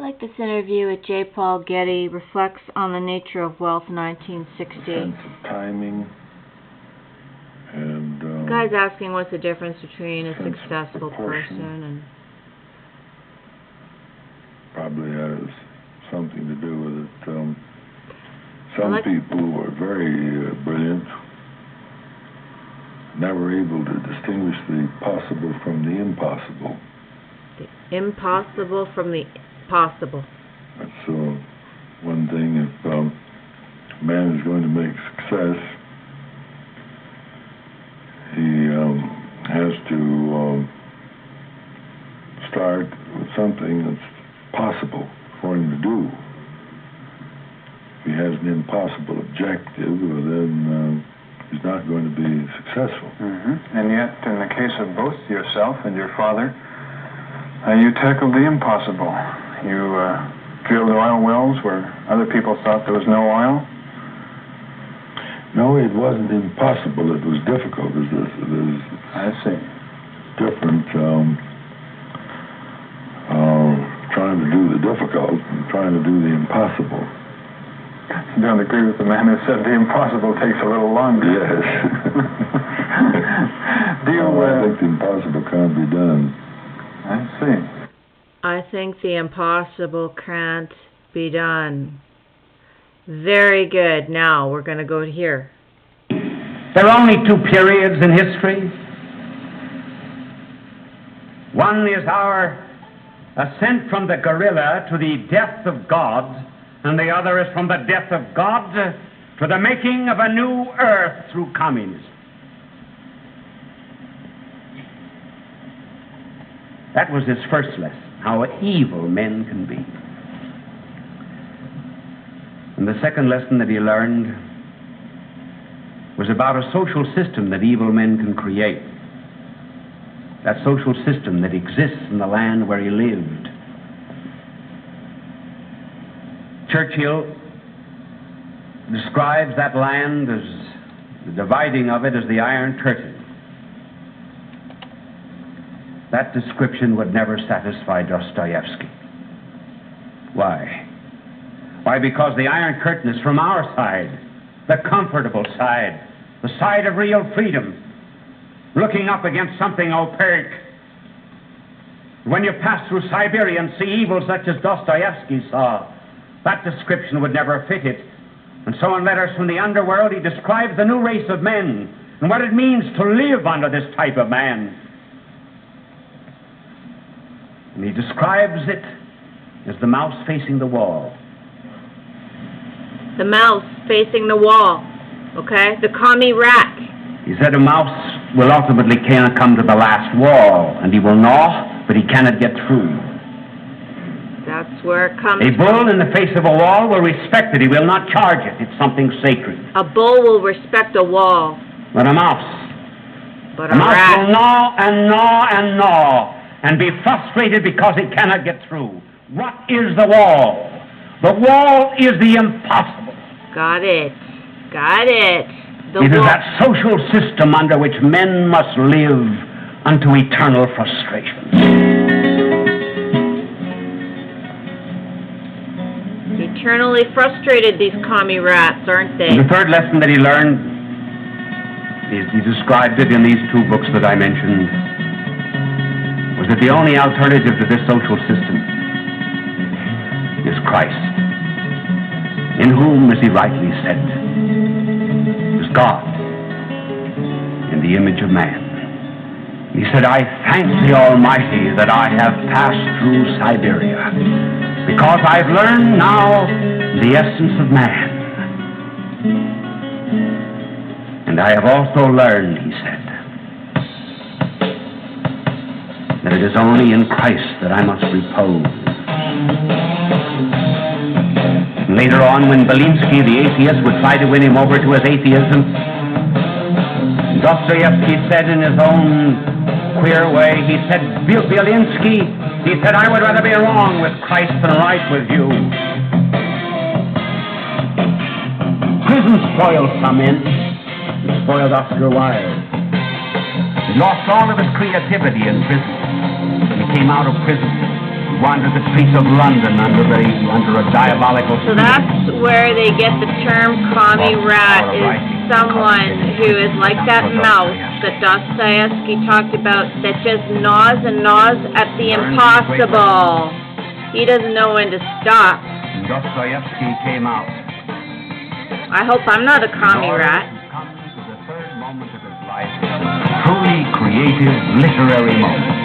like this interview with J. Paul Getty reflects on the nature of wealth in 1960. Sense of timing and The guy's asking what's the difference between a sense of successful proportion. person and... Probably has something to do with it. Some like- people who are very brilliant, never able to distinguish the possible from the impossible. The impossible from the possible. That's one thing. If a man is going to make success, he has to start with something that's possible for him to do. If he has an impossible objective, well, then he's not going to be successful. And yet, in the case of both yourself and your father, you tackled the impossible. You drilled oil wells where other people thought there was no oil. No, it wasn't impossible. It was difficult. There's I see. different trying to do the difficult and trying to do the impossible. You don't agree with the man who said the impossible takes a little longer. Yes. Do you? I think the impossible can't be done. I see. I think the impossible can't be done. Very good. Now we're going to go here. There are only two periods in history. One is our ascent from the gorilla to the death of God, and the other is from the death of God to the making of a new earth through communism. That was his first lesson, how evil men can be. And the second lesson that he learned was about a social system that evil men can create. That social system that exists in the land where he lived. Churchill describes that land as the dividing of it as the Iron Curtain. That description would never satisfy Dostoyevsky. Why? Why, because the Iron Curtain is from our side, the comfortable side, the side of real freedom, looking up against something opaque. When you pass through Siberia and see evil such as Dostoyevsky saw, that description would never fit it. And so in Letters from the Underworld, he describes the new race of men and what it means to live under this type of man. And he describes it as the mouse facing the wall. The mouse facing the wall. Okay? The commie rat. He said a mouse will ultimately come to the last wall, and he will gnaw, but he cannot get through. That's where it comes A bull in the face of a wall will respect it. He will not charge it. It's something sacred. A bull will respect a wall. But a mouse. But A a mouse rat. will gnaw and gnaw and gnaw and be frustrated because he cannot get through. What is the wall? The wall is the impossible. Got it. Got it. The It is wall. that social system under which men must live unto eternal frustration. Eternally frustrated, these commie rats, aren't they? And the third lesson that he learned is, he described it in these two books that I mentioned, was that the only alternative to this social system is Christ, in whom, as he rightly said, is God in the image of man. He said, I thank the Almighty that I have passed through Siberia, because I've learned now the essence of man. And I have also learned, he said, that it is only in Christ that I must repose. And later on, when Belinsky, the atheist, would try to win him over to his atheism, Dostoyevsky said in his own queer way, he said, Belinsky, he said, I would rather be wrong with Christ than right with you. Prison spoiled some men. It spoiled Oscar Wilde. He lost all of his creativity in prison. He came out of prison. wander the streets of London under a diabolical... So that's where they get the term commie rat, is someone who is like that mouse that Dostoyevsky talked about, that just gnaws and gnaws at the impossible. He doesn't know when to stop. Dostoyevsky came out. I hope I'm not a commie rat. Come to the third moment of his life, truly creative literary moment.